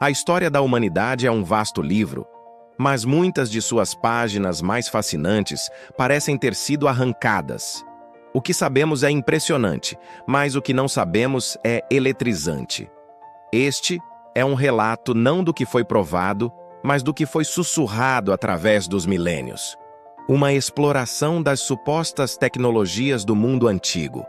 A história da humanidade é um vasto livro, mas muitas de suas páginas mais fascinantes parecem ter sido arrancadas. O que sabemos é impressionante, mas o que não sabemos é eletrizante. Este é um relato não do que foi provado, mas do que foi sussurrado através dos milênios. Uma exploração das supostas tecnologias do mundo antigo.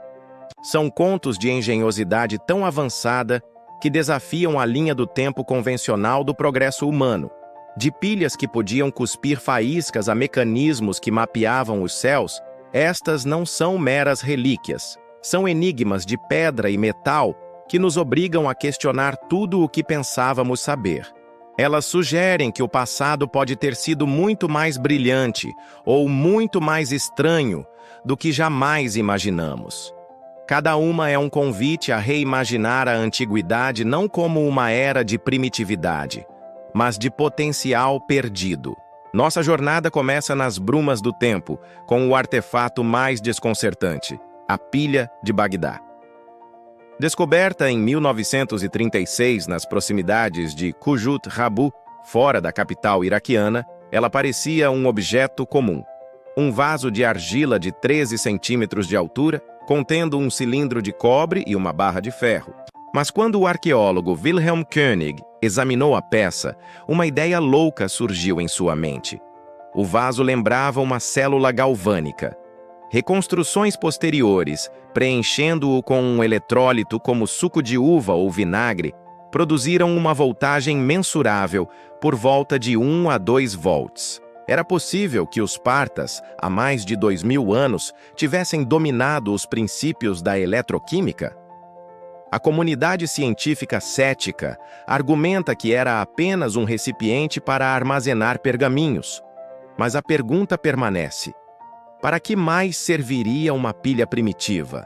São contos de engenhosidade tão avançada que desafiam a linha do tempo convencional do progresso humano, de pilhas que podiam cuspir faíscas a mecanismos que mapeavam os céus. Estas não são meras relíquias, são enigmas de pedra e metal que nos obrigam a questionar tudo o que pensávamos saber. Elas sugerem que o passado pode ter sido muito mais brilhante ou muito mais estranho do que jamais imaginamos. Cada uma é um convite a reimaginar a antiguidade não como uma era de primitividade, mas de potencial perdido. Nossa jornada começa nas brumas do tempo, com o artefato mais desconcertante, a pilha de Bagdá. Descoberta em 1936 nas proximidades de Qujut Rabu, fora da capital iraquiana, ela parecia um objeto comum. Um vaso de argila de 13 centímetros de altura, contendo um cilindro de cobre e uma barra de ferro. Mas quando o arqueólogo Wilhelm König examinou a peça, uma ideia louca surgiu em sua mente. O vaso lembrava uma célula galvânica. Reconstruções posteriores, preenchendo-o com um eletrólito como suco de uva ou vinagre, produziram uma voltagem mensurável por volta de 1 a 2 volts. Era possível que os partas, há mais de 2000 anos, tivessem dominado os princípios da eletroquímica? A comunidade científica cética argumenta que era apenas um recipiente para armazenar pergaminhos. Mas a pergunta permanece: para que mais serviria uma pilha primitiva?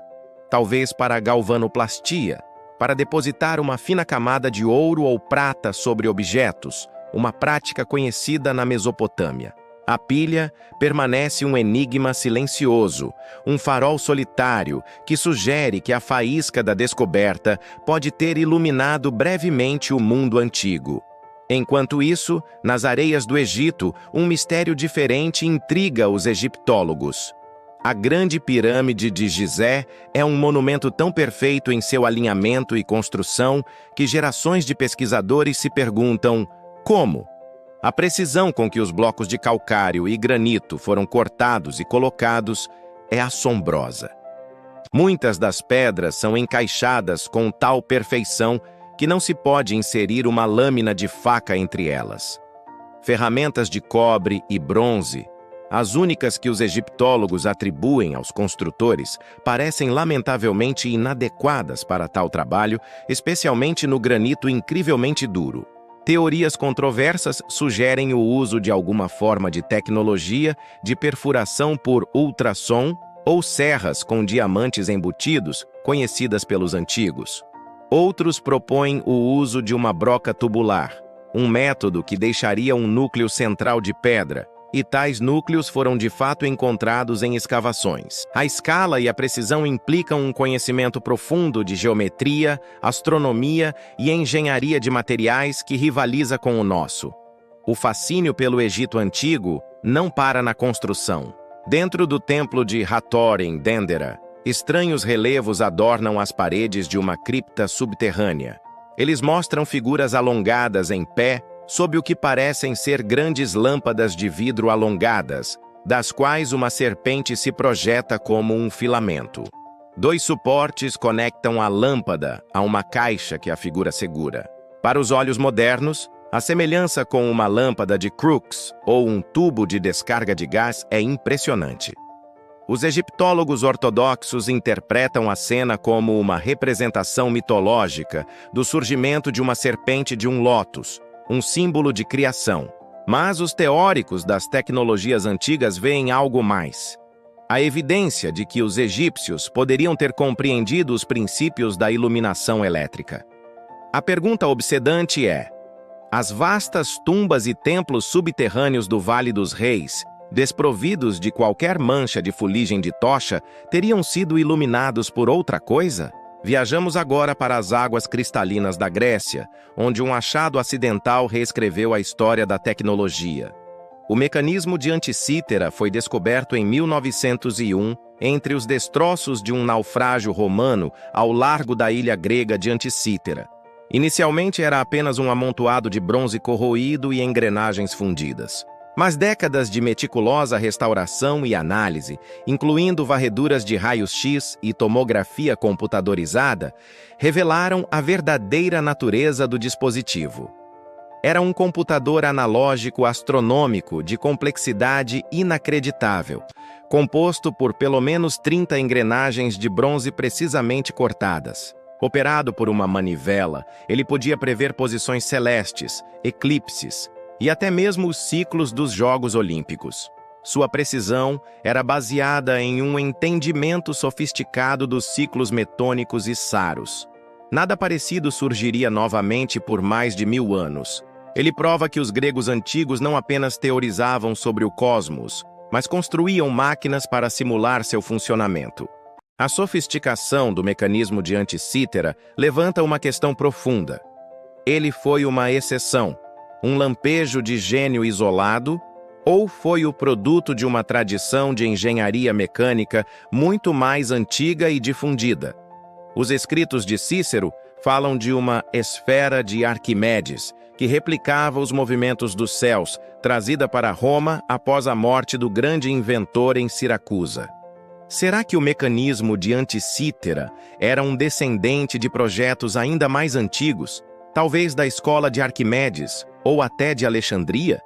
Talvez para a galvanoplastia, para depositar uma fina camada de ouro ou prata sobre objetos, uma prática conhecida na Mesopotâmia. A pilha permanece um enigma silencioso, um farol solitário que sugere que a faísca da descoberta pode ter iluminado brevemente o mundo antigo. Enquanto isso, nas areias do Egito, um mistério diferente intriga os egiptólogos. A Grande Pirâmide de Gizé é um monumento tão perfeito em seu alinhamento e construção que gerações de pesquisadores se perguntam: como? A precisão com que os blocos de calcário e granito foram cortados e colocados é assombrosa. Muitas das pedras são encaixadas com tal perfeição que não se pode inserir uma lâmina de faca entre elas. Ferramentas de cobre e bronze, as únicas que os egiptólogos atribuem aos construtores, parecem lamentavelmente inadequadas para tal trabalho, especialmente no granito incrivelmente duro. Teorias controversas sugerem o uso de alguma forma de tecnologia de perfuração por ultrassom ou serras com diamantes embutidos, conhecidas pelos antigos. Outros propõem o uso de uma broca tubular, um método que deixaria um núcleo central de pedra, e tais núcleos foram de fato encontrados em escavações. A escala e a precisão implicam um conhecimento profundo de geometria, astronomia e engenharia de materiais que rivaliza com o nosso. O fascínio pelo Egito Antigo não para na construção. Dentro do templo de Hathor em Dendera, estranhos relevos adornam as paredes de uma cripta subterrânea. Eles mostram figuras alongadas em pé, sob o que parecem ser grandes lâmpadas de vidro alongadas, das quais uma serpente se projeta como um filamento. 2 suportes conectam a lâmpada a uma caixa que a figura segura. Para os olhos modernos, a semelhança com uma lâmpada de Crookes ou um tubo de descarga de gás é impressionante. Os egiptólogos ortodoxos interpretam a cena como uma representação mitológica do surgimento de uma serpente de um lótus, um símbolo de criação. Mas os teóricos das tecnologias antigas veem algo mais. A evidência de que os egípcios poderiam ter compreendido os princípios da iluminação elétrica. A pergunta obsedante é: as vastas tumbas e templos subterrâneos do Vale dos Reis, desprovidos de qualquer mancha de fuligem de tocha, teriam sido iluminados por outra coisa? Viajamos agora para as águas cristalinas da Grécia, onde um achado acidental reescreveu a história da tecnologia. O mecanismo de Anticítera foi descoberto em 1901 entre os destroços de um naufrágio romano ao largo da ilha grega de Anticítera. Inicialmente era apenas um amontoado de bronze corroído e engrenagens fundidas. Mas décadas de meticulosa restauração e análise, incluindo varreduras de raios-x e tomografia computadorizada, revelaram a verdadeira natureza do dispositivo. Era um computador analógico astronômico de complexidade inacreditável, composto por pelo menos 30 engrenagens de bronze precisamente cortadas. Operado por uma manivela, ele podia prever posições celestes, eclipses e até mesmo os ciclos dos Jogos Olímpicos. Sua precisão era baseada em um entendimento sofisticado dos ciclos metônicos e saros. Nada parecido surgiria novamente por mais de 1000 anos. Ele prova que os gregos antigos não apenas teorizavam sobre o cosmos, mas construíam máquinas para simular seu funcionamento. A sofisticação do mecanismo de Anticítera levanta uma questão profunda. Ele foi uma exceção, um lampejo de gênio isolado, ou foi o produto de uma tradição de engenharia mecânica muito mais antiga e difundida? Os escritos de Cícero falam de uma esfera de Arquimedes, que replicava os movimentos dos céus, trazida para Roma após a morte do grande inventor em Siracusa. Será que o mecanismo de Anticítera era um descendente de projetos ainda mais antigos, talvez da escola de Arquimedes ou até de Alexandria?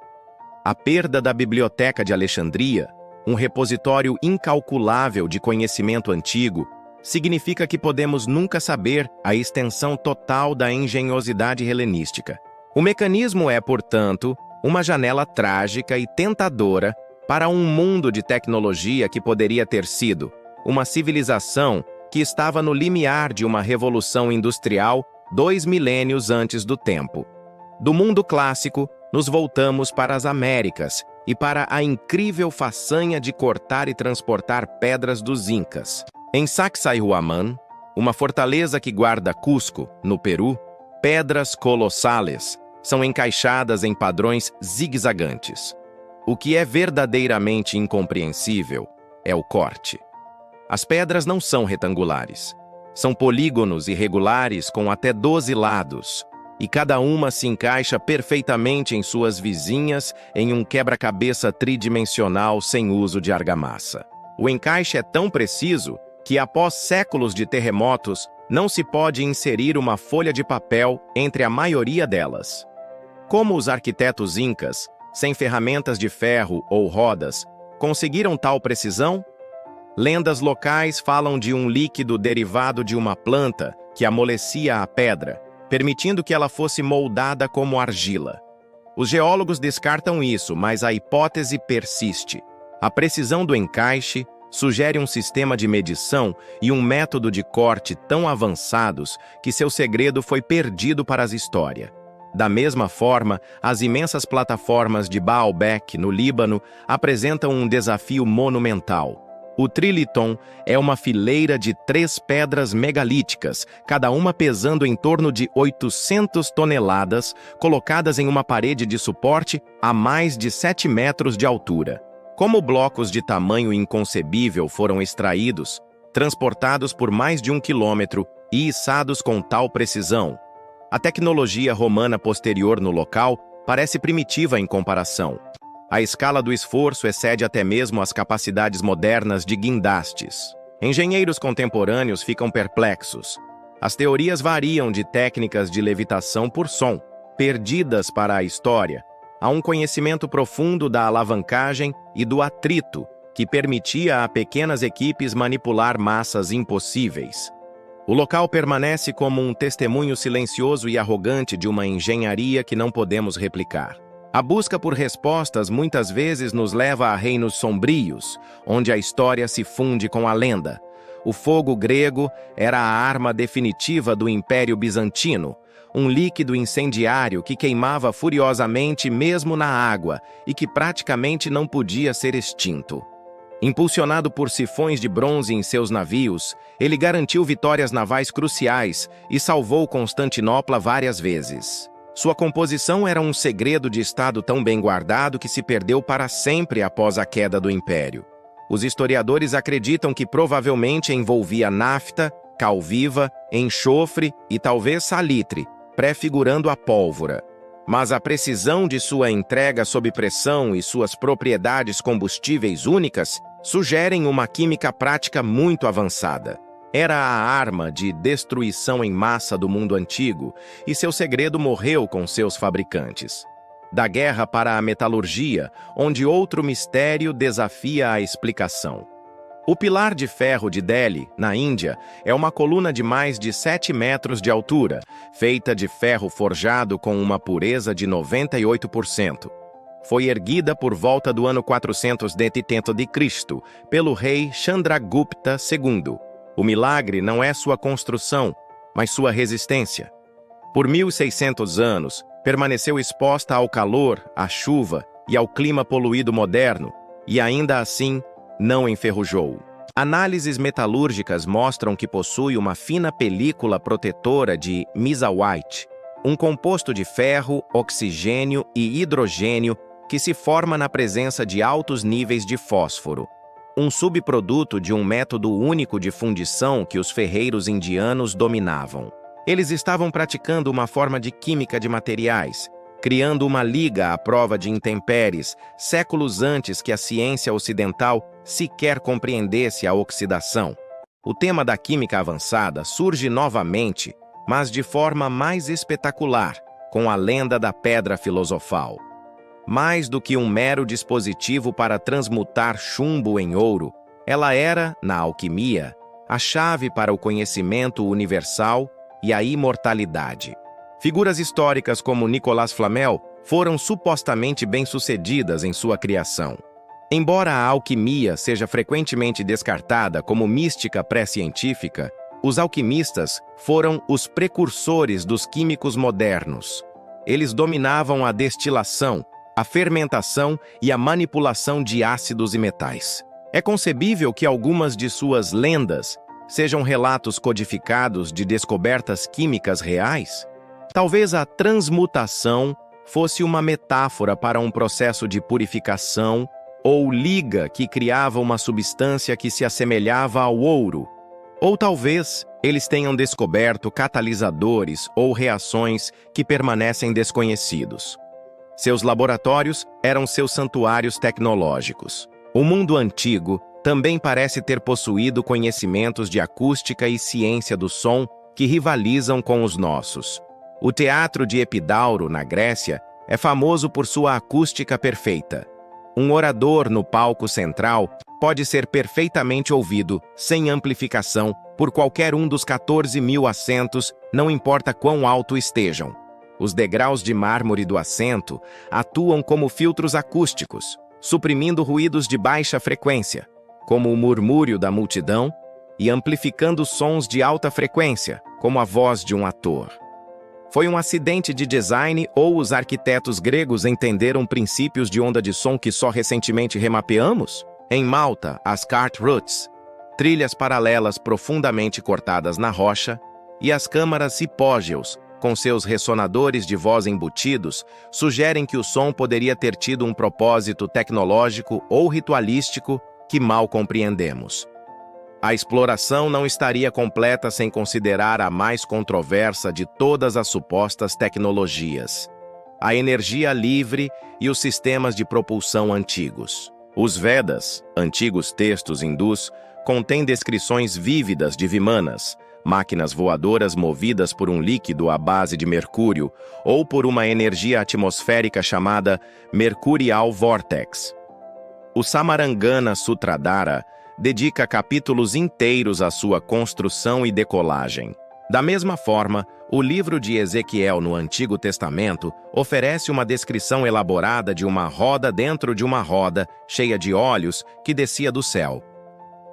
A perda da Biblioteca de Alexandria, um repositório incalculável de conhecimento antigo, significa que podemos nunca saber a extensão total da engenhosidade helenística. O mecanismo é, portanto, uma janela trágica e tentadora para um mundo de tecnologia que poderia ter sido uma civilização que estava no limiar de uma revolução industrial 2 milênios antes do tempo. Do mundo clássico, nos voltamos para as Américas e para a incrível façanha de cortar e transportar pedras dos Incas. Em Sacsayhuaman, uma fortaleza que guarda Cusco, no Peru, pedras colossales são encaixadas em padrões zigue-zagantes. O que é verdadeiramente incompreensível é o corte. As pedras não são retangulares. São polígonos irregulares com até 12 lados, e cada uma se encaixa perfeitamente em suas vizinhas em um quebra-cabeça tridimensional sem uso de argamassa. O encaixe é tão preciso que, após séculos de terremotos, não se pode inserir uma folha de papel entre a maioria delas. Como os arquitetos incas, sem ferramentas de ferro ou rodas, conseguiram tal precisão? Lendas locais falam de um líquido derivado de uma planta que amolecia a pedra, permitindo que ela fosse moldada como argila. Os geólogos descartam isso, mas a hipótese persiste. A precisão do encaixe sugere um sistema de medição e um método de corte tão avançados que seu segredo foi perdido para a história. Da mesma forma, as imensas plataformas de Baalbek, no Líbano, apresentam um desafio monumental. O Triliton é uma fileira de 3 pedras megalíticas, cada uma pesando em torno de 800 toneladas, colocadas em uma parede de suporte a mais de 7 metros de altura. Como blocos de tamanho inconcebível foram extraídos, transportados por mais de 1 quilômetro e içados com tal precisão? A tecnologia romana posterior no local parece primitiva em comparação. A escala do esforço excede até mesmo as capacidades modernas de guindastes. Engenheiros contemporâneos ficam perplexos. As teorias variam de técnicas de levitação por som, perdidas para a história, a um conhecimento profundo da alavancagem e do atrito, que permitia a pequenas equipes manipular massas impossíveis. O local permanece como um testemunho silencioso e arrogante de uma engenharia que não podemos replicar. A busca por respostas muitas vezes nos leva a reinos sombrios, onde a história se funde com a lenda. O fogo grego era a arma definitiva do Império Bizantino, um líquido incendiário que queimava furiosamente mesmo na água e que praticamente não podia ser extinto. Impulsionado por sifões de bronze em seus navios, ele garantiu vitórias navais cruciais e salvou Constantinopla várias vezes. Sua composição era um segredo de Estado tão bem guardado que se perdeu para sempre após a queda do Império. Os historiadores acreditam que provavelmente envolvia nafta, cal viva, enxofre e talvez salitre, prefigurando a pólvora. Mas a precisão de sua entrega sob pressão e suas propriedades combustíveis únicas sugerem uma química prática muito avançada. Era a arma de destruição em massa do mundo antigo, e seu segredo morreu com seus fabricantes. Da guerra para a metalurgia, onde outro mistério desafia a explicação. O pilar de ferro de Delhi, na Índia, é uma coluna de mais de 7 metros de altura, feita de ferro forjado com uma pureza de 98%. Foi erguida por volta do ano 400 d.C. pelo rei Chandragupta II. O milagre não é sua construção, mas sua resistência. Por 1.600 anos, permaneceu exposta ao calor, à chuva e ao clima poluído moderno, e ainda assim não enferrujou. Análises metalúrgicas mostram que possui uma fina película protetora de mesawite, um composto de ferro, oxigênio e hidrogênio que se forma na presença de altos níveis de fósforo, um subproduto de um método único de fundição que os ferreiros indianos dominavam. Eles estavam praticando uma forma de química de materiais, criando uma liga à prova de intempéries, séculos antes que a ciência ocidental sequer compreendesse a oxidação. O tema da química avançada surge novamente, mas de forma mais espetacular, com a lenda da pedra filosofal. Mais do que um mero dispositivo para transmutar chumbo em ouro, ela era, na alquimia, a chave para o conhecimento universal e a imortalidade. Figuras históricas como Nicolas Flamel foram supostamente bem-sucedidas em sua criação. Embora a alquimia seja frequentemente descartada como mística pré-científica, os alquimistas foram os precursores dos químicos modernos. Eles dominavam a destilação, a fermentação e a manipulação de ácidos e metais. É concebível que algumas de suas lendas sejam relatos codificados de descobertas químicas reais? Talvez a transmutação fosse uma metáfora para um processo de purificação ou liga que criava uma substância que se assemelhava ao ouro. Ou talvez eles tenham descoberto catalisadores ou reações que permanecem desconhecidos. Seus laboratórios eram seus santuários tecnológicos. O mundo antigo também parece ter possuído conhecimentos de acústica e ciência do som que rivalizam com os nossos. O teatro de Epidauro, na Grécia, é famoso por sua acústica perfeita. Um orador no palco central pode ser perfeitamente ouvido, sem amplificação, por qualquer um dos 14.000 assentos, não importa quão alto estejam. Os degraus de mármore do assento atuam como filtros acústicos, suprimindo ruídos de baixa frequência, como o murmúrio da multidão, e amplificando sons de alta frequência, como a voz de um ator. Foi um acidente de design ou os arquitetos gregos entenderam princípios de onda de som que só recentemente remapeamos? Em Malta, as cart routes, trilhas paralelas profundamente cortadas na rocha, e as câmaras hipógeos, com seus ressonadores de voz embutidos, sugerem que o som poderia ter tido um propósito tecnológico ou ritualístico que mal compreendemos. A exploração não estaria completa sem considerar a mais controversa de todas as supostas tecnologias: a energia livre e os sistemas de propulsão antigos. Os Vedas, antigos textos hindus, contêm descrições vívidas de vimanas, máquinas voadoras movidas por um líquido à base de mercúrio ou por uma energia atmosférica chamada Mercurial Vortex. O Samarangana Sutradhara dedica capítulos inteiros à sua construção e decolagem. Da mesma forma, o livro de Ezequiel no Antigo Testamento oferece uma descrição elaborada de uma roda dentro de uma roda, cheia de olhos, que descia do céu.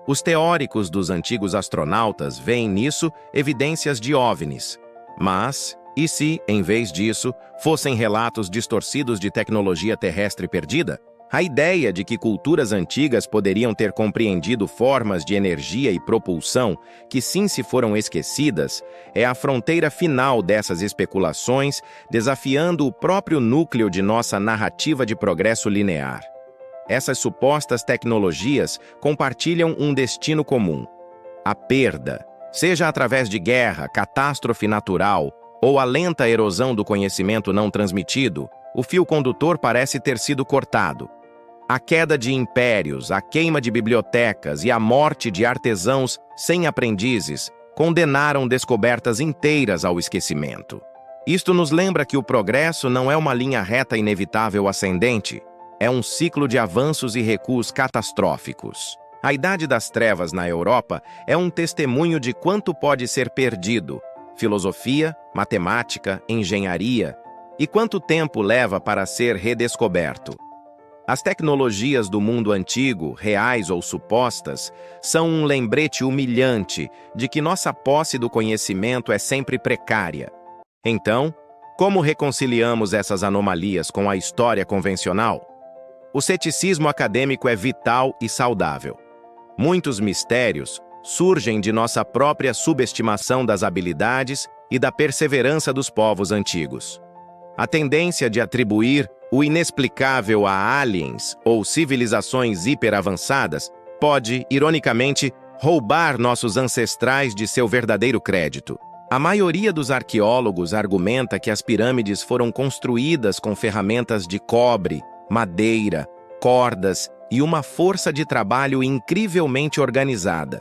Os teóricos dos antigos astronautas veem nisso evidências de OVNIs. Mas, e se, em vez disso, fossem relatos distorcidos de tecnologia terrestre perdida? A ideia de que culturas antigas poderiam ter compreendido formas de energia e propulsão que sim se foram esquecidas é a fronteira final dessas especulações, desafiando o próprio núcleo de nossa narrativa de progresso linear. Essas supostas tecnologias compartilham um destino comum: a perda, seja através de guerra, catástrofe natural ou a lenta erosão do conhecimento não transmitido. O fio condutor parece ter sido cortado. A queda de impérios, a queima de bibliotecas e a morte de artesãos sem aprendizes condenaram descobertas inteiras ao esquecimento. Isto nos lembra que o progresso não é uma linha reta inevitável ascendente, é um ciclo de avanços e recuos catastróficos. A Idade das Trevas na Europa é um testemunho de quanto pode ser perdido: filosofia, matemática, engenharia, e quanto tempo leva para ser redescoberto. As tecnologias do mundo antigo, reais ou supostas, são um lembrete humilhante de que nossa posse do conhecimento é sempre precária. Então, como reconciliamos essas anomalias com a história convencional? O ceticismo acadêmico é vital e saudável. Muitos mistérios surgem de nossa própria subestimação das habilidades e da perseverança dos povos antigos. A tendência de atribuir o inexplicável a aliens ou civilizações hiperavançadas pode, ironicamente, roubar nossos ancestrais de seu verdadeiro crédito. A maioria dos arqueólogos argumenta que as pirâmides foram construídas com ferramentas de cobre, madeira, cordas e uma força de trabalho incrivelmente organizada.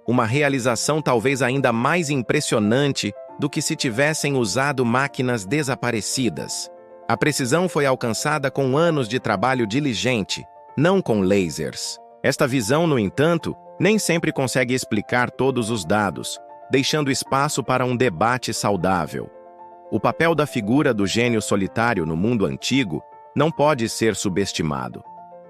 Uma realização talvez ainda mais impressionante do que se tivessem usado máquinas desaparecidas. A precisão foi alcançada com anos de trabalho diligente, não com lasers. Esta visão, no entanto, nem sempre consegue explicar todos os dados, deixando espaço para um debate saudável. O papel da figura do gênio solitário no mundo antigo não pode ser subestimado.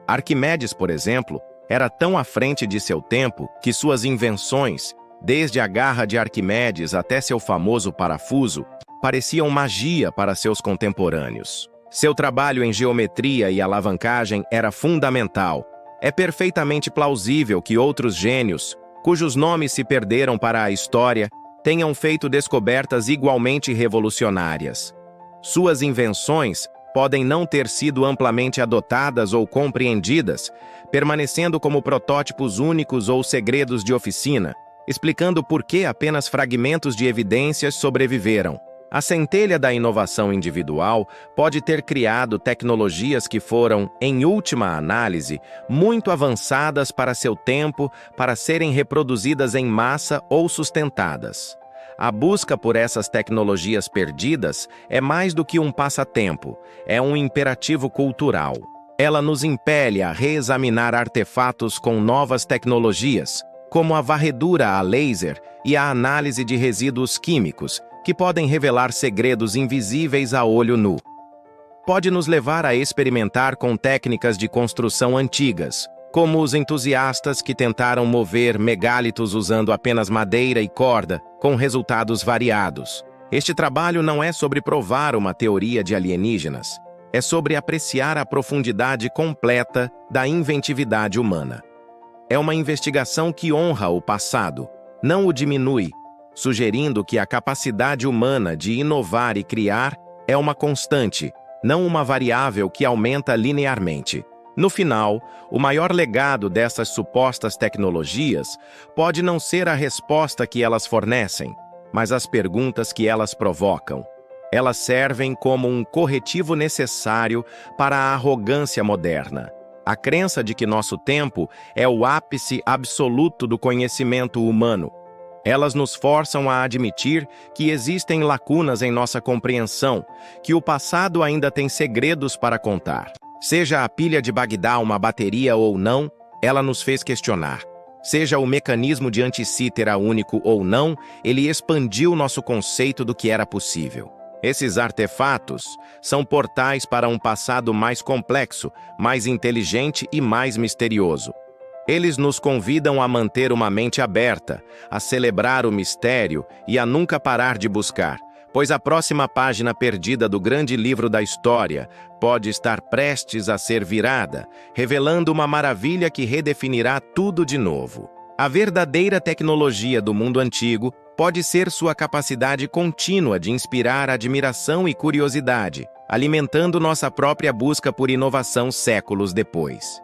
Arquimedes, por exemplo, era tão à frente de seu tempo que suas invenções, desde a garra de Arquimedes até seu famoso parafuso, pareciam magia para seus contemporâneos. Seu trabalho em geometria e alavancagem era fundamental. É perfeitamente plausível que outros gênios, cujos nomes se perderam para a história, tenham feito descobertas igualmente revolucionárias. Suas invenções podem não ter sido amplamente adotadas ou compreendidas, permanecendo como protótipos únicos ou segredos de oficina, explicando por que apenas fragmentos de evidências sobreviveram. A centelha da inovação individual pode ter criado tecnologias que foram, em última análise, muito avançadas para seu tempo para serem reproduzidas em massa ou sustentadas. A busca por essas tecnologias perdidas é mais do que um passatempo, é um imperativo cultural. Ela nos impele a reexaminar artefatos com novas tecnologias, como a varredura a laser e a análise de resíduos químicos, que podem revelar segredos invisíveis a olho nu. Pode nos levar a experimentar com técnicas de construção antigas, como os entusiastas que tentaram mover megálitos usando apenas madeira e corda, com resultados variados. Este trabalho não é sobre provar uma teoria de alienígenas, é sobre apreciar a profundidade completa da inventividade humana. É uma investigação que honra o passado, não o diminui, sugerindo que a capacidade humana de inovar e criar é uma constante, não uma variável que aumenta linearmente. No final, o maior legado dessas supostas tecnologias pode não ser a resposta que elas fornecem, mas as perguntas que elas provocam. Elas servem como um corretivo necessário para a arrogância moderna. A crença de que nosso tempo é o ápice absoluto do conhecimento humano. Elas nos forçam a admitir que existem lacunas em nossa compreensão, que o passado ainda tem segredos para contar. Seja a pilha de Bagdá uma bateria ou não, ela nos fez questionar. Seja o mecanismo de anticítera único ou não, ele expandiu nosso conceito do que era possível. Esses artefatos são portais para um passado mais complexo, mais inteligente e mais misterioso. Eles nos convidam a manter uma mente aberta, a celebrar o mistério e a nunca parar de buscar, pois a próxima página perdida do grande livro da história pode estar prestes a ser virada, revelando uma maravilha que redefinirá tudo de novo. A verdadeira tecnologia do mundo antigo pode ser sua capacidade contínua de inspirar admiração e curiosidade, alimentando nossa própria busca por inovação séculos depois.